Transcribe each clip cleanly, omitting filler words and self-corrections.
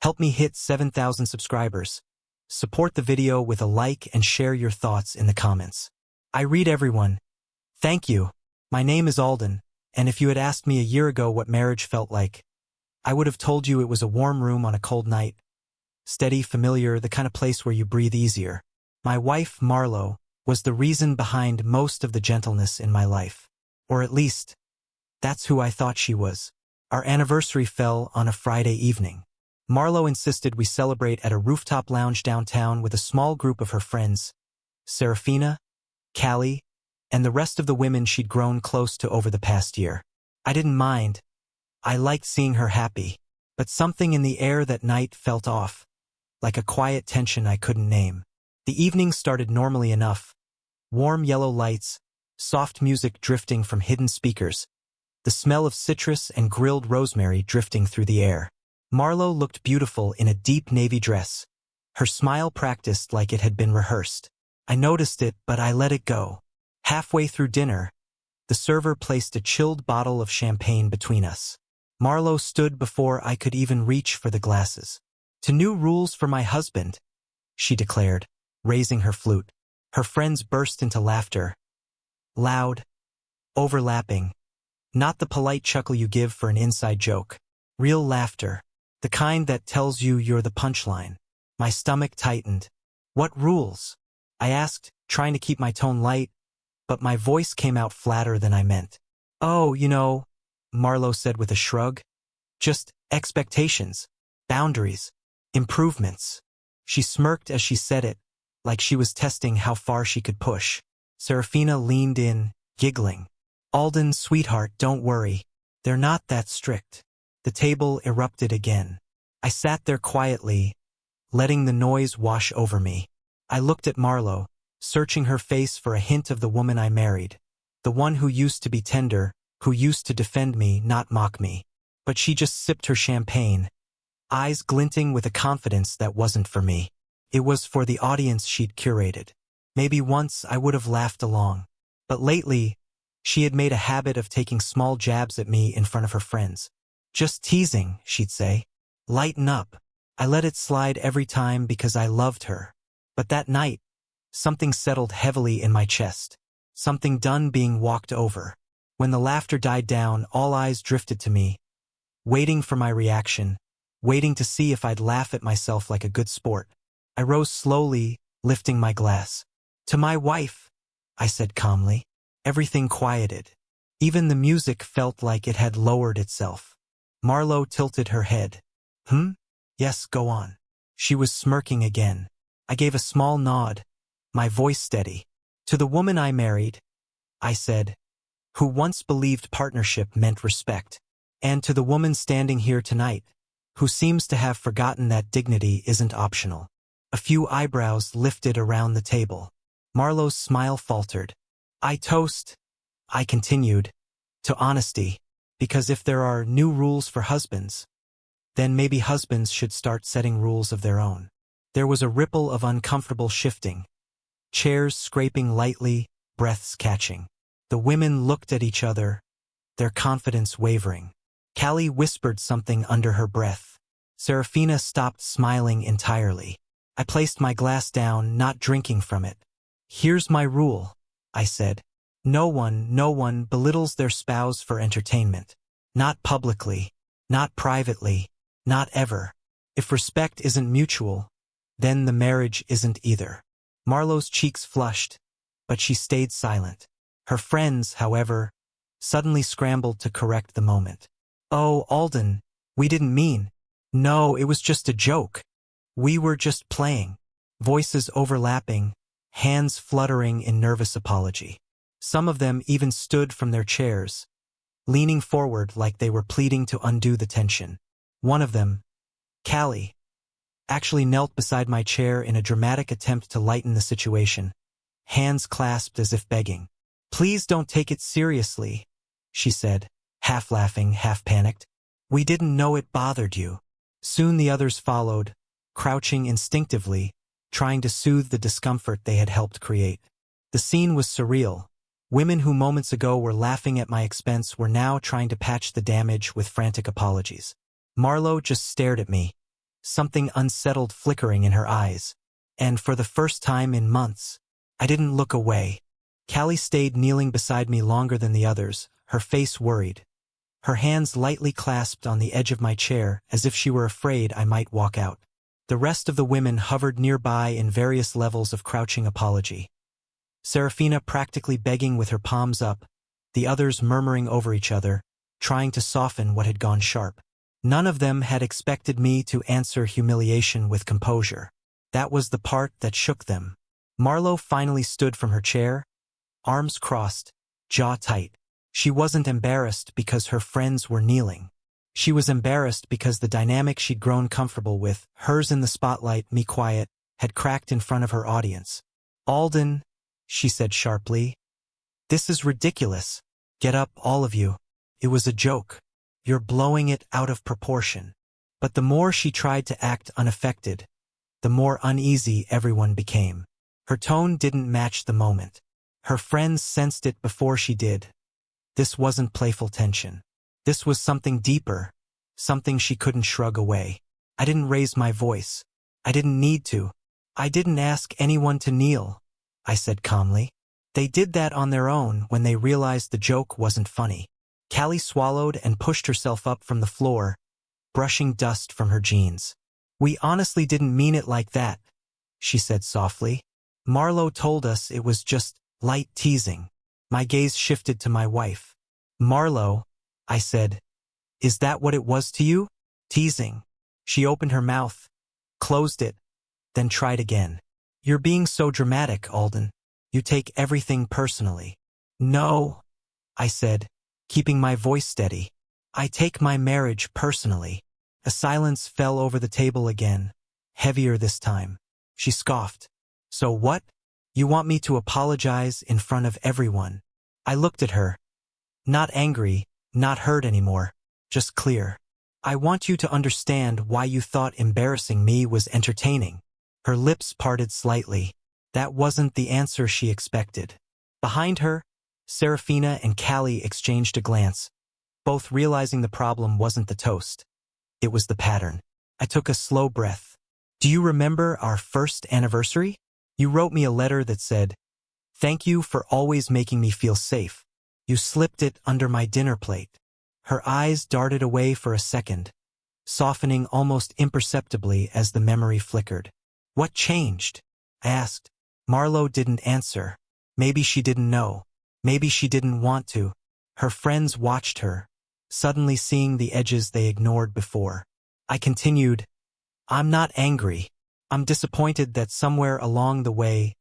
Help me hit 7,000 subscribers. Support the video with a like and share your thoughts in the comments. I read everyone. Thank you. My name is Alden, and if you had asked me a year ago what marriage felt like, I would have told you it was a warm room on a cold night. Steady, familiar, the kind of place where you breathe easier. My wife, Marlo, was the reason behind most of the gentleness in my life. Or at least, that's who I thought she was. Our anniversary fell on a Friday evening. Marlo insisted we celebrate at a rooftop lounge downtown with a small group of her friends, Serafina, Callie, and the rest of the women she'd grown close to over the past year. I didn't mind. I liked seeing her happy, but something in the air that night felt off, like a quiet tension I couldn't name. The evening started normally enough. Warm yellow lights, soft music drifting from hidden speakers, the smell of citrus and grilled rosemary drifting through the air. Marlo looked beautiful in a deep navy dress, her smile practiced like it had been rehearsed. I noticed it, but I let it go. Halfway through dinner, the server placed a chilled bottle of champagne between us. Marlo stood before I could even reach for the glasses. "To new rules for my husband," she declared, raising her flute. Her friends burst into laughter. Loud, overlapping. Not the polite chuckle you give for an inside joke. Real laughter. The kind that tells you you're the punchline. My stomach tightened. "What rules?" I asked, trying to keep my tone light, but my voice came out flatter than I meant. "Oh, Marlo said with a shrug. "Just expectations, boundaries, improvements." She smirked as she said it, like she was testing how far she could push. Serafina leaned in, giggling. "Alden, sweetheart, don't worry. They're not that strict." The table erupted again. I sat there quietly, letting the noise wash over me. I looked at Marlo, searching her face for a hint of the woman I married. The one who used to be tender, who used to defend me, not mock me. But she just sipped her champagne, eyes glinting with a confidence that wasn't for me. It was for the audience she'd curated. Maybe once I would have laughed along. But lately, she had made a habit of taking small jabs at me in front of her friends. "Just teasing," she'd say. "Lighten up." I let it slide every time because I loved her. But that night, something settled heavily in my chest. Something done being walked over. When the laughter died down, all eyes drifted to me, waiting for my reaction, waiting to see if I'd laugh at myself like a good sport. I rose slowly, lifting my glass. "To my wife," I said calmly. Everything quieted. Even the music felt like it had lowered itself. Marlo tilted her head. Yes, go on." She was smirking again. I gave a small nod, my voice steady. "To the woman I married," I said, "who once believed partnership meant respect. And to the woman standing here tonight, who seems to have forgotten that dignity isn't optional." A few eyebrows lifted around the table. Marlo's smile faltered. "I toast," I continued, "to honesty, because if there are new rules for husbands, then maybe husbands should start setting rules of their own." There was a ripple of uncomfortable shifting. Chairs scraping lightly, breaths catching. The women looked at each other, their confidence wavering. Callie whispered something under her breath. Serafina stopped smiling entirely. I placed my glass down, not drinking from it. "Here's my rule," I said. No one belittles their spouse for entertainment. Not publicly, not privately, not ever. If respect isn't mutual, then the marriage isn't either." Marlo's cheeks flushed, but she stayed silent. Her friends, however, suddenly scrambled to correct the moment. "Oh, Alden, we didn't mean." "No, it was just a joke. We were just playing." Voices overlapping, hands fluttering in nervous apology. Some of them even stood from their chairs, leaning forward like they were pleading to undo the tension. One of them, Callie, actually knelt beside my chair in a dramatic attempt to lighten the situation, hands clasped as if begging. "Please don't take it seriously," she said, half laughing, half panicked. "We didn't know it bothered you." Soon the others followed, crouching instinctively, trying to soothe the discomfort they had helped create. The scene was surreal. Women who moments ago were laughing at my expense were now trying to patch the damage with frantic apologies. Marlo just stared at me, something unsettled flickering in her eyes. And for the first time in months, I didn't look away. Callie stayed kneeling beside me longer than the others, her face worried. Her hands lightly clasped on the edge of my chair as if she were afraid I might walk out. The rest of the women hovered nearby in various levels of crouching apology. Serafina practically begging with her palms up, the others murmuring over each other, trying to soften what had gone sharp. None of them had expected me to answer humiliation with composure. That was the part that shook them. Marlowe finally stood from her chair, arms crossed, jaw tight. She wasn't embarrassed because her friends were kneeling. She was embarrassed because the dynamic she'd grown comfortable with, hers in the spotlight, me quiet, had cracked in front of her audience. "Alden," she said sharply, "this is ridiculous. Get up, all of you. It was a joke. You're blowing it out of proportion." But the more she tried to act unaffected, the more uneasy everyone became. Her tone didn't match the moment. Her friends sensed it before she did. This wasn't playful tension. This was something deeper, something she couldn't shrug away. I didn't raise my voice. I didn't need to. I didn't ask anyone to kneel, I said calmly. They did that on their own when they realized the joke wasn't funny. Callie swallowed and pushed herself up from the floor, brushing dust from her jeans. "We honestly didn't mean it like that," she said softly. "Marlowe told us it was just light teasing." My gaze shifted to my wife. "Marlowe," I said, "is that what it was to you? Teasing?" She opened her mouth, closed it, then tried again. "You're being so dramatic, Alden. You take everything personally." "No," I said, keeping my voice steady. "I take my marriage personally." A silence fell over the table again, heavier this time. She scoffed. "So what? You want me to apologize in front of everyone?" I looked at her. Not angry, not hurt anymore, just clear. "I want you to understand why you thought embarrassing me was entertaining." Her lips parted slightly. That wasn't the answer she expected. Behind her, Serafina and Callie exchanged a glance, both realizing the problem wasn't the toast. It was the pattern. I took a slow breath. "Do you remember our first anniversary? You wrote me a letter that said, 'Thank you for always making me feel safe.' You slipped it under my dinner plate." Her eyes darted away for a second, softening almost imperceptibly as the memory flickered. "What changed?" I asked. Marlowe didn't answer. Maybe she didn't know. Maybe she didn't want to. Her friends watched her, suddenly seeing the edges they ignored before. I continued, "I'm not angry. I'm disappointed that somewhere along the way,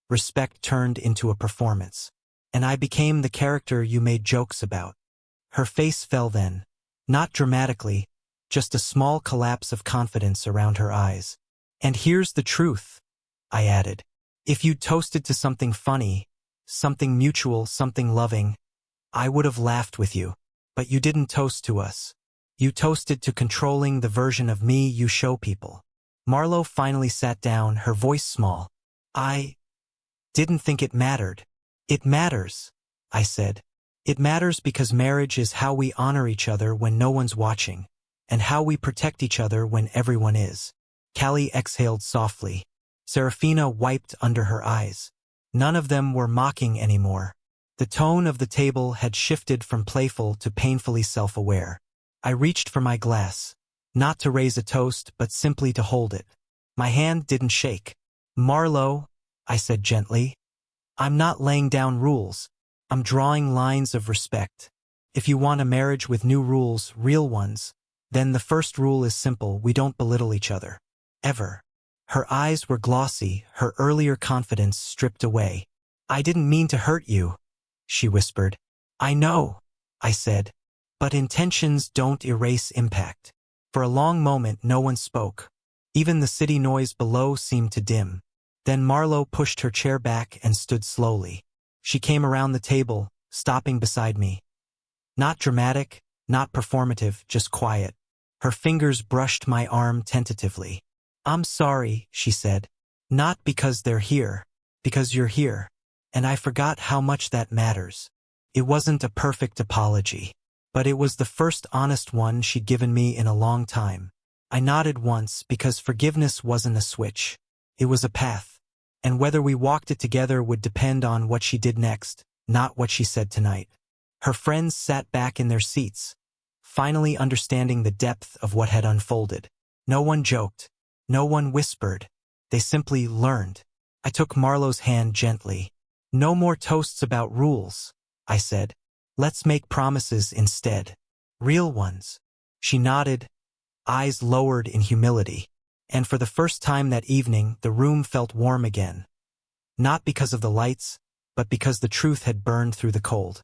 respect turned into a performance. And I became the character you made jokes about." Her face fell then, not dramatically, just a small collapse of confidence around her eyes. "And here's the truth," I added. "If you'd toasted to something funny, something mutual, something loving, I would have laughed with you. But you didn't toast to us. You toasted to controlling the version of me you show people." Marlowe finally sat down, her voice small. "I didn't think it mattered." "It matters," I said. "It matters because marriage is how we honor each other when no one's watching, and how we protect each other when everyone is." Callie exhaled softly. Serafina wiped under her eyes. None of them were mocking anymore. The tone of the table had shifted from playful to painfully self-aware. I reached for my glass, not to raise a toast but simply to hold it. My hand didn't shake. "Marlowe," I said gently, "I'm not laying down rules. I'm drawing lines of respect. If you want a marriage with new rules, real ones, then the first rule is simple: we don't belittle each other. Ever." Her eyes were glossy, her earlier confidence stripped away. "I didn't mean to hurt you," she whispered. "I know," I said, "but intentions don't erase impact." For a long moment no one spoke. Even the city noise below seemed to dim. Then Marlowe pushed her chair back and stood slowly. She came around the table, stopping beside me. Not dramatic, not performative, just quiet. Her fingers brushed my arm tentatively. "I'm sorry," she said. "Not because they're here, because you're here. And I forgot how much that matters." It wasn't a perfect apology, but it was the first honest one she'd given me in a long time. I nodded once because forgiveness wasn't a switch. It was a path. And whether we walked it together would depend on what she did next, not what she said tonight. Her friends sat back in their seats, finally understanding the depth of what had unfolded. No one joked. No one whispered. They simply learned. I took Marlowe's hand gently. No more toasts about rules, I said. Let's make promises instead. Real ones. She nodded, eyes lowered in humility. And for the first time that evening, the room felt warm again. Not because of the lights, but because the truth had burned through the cold.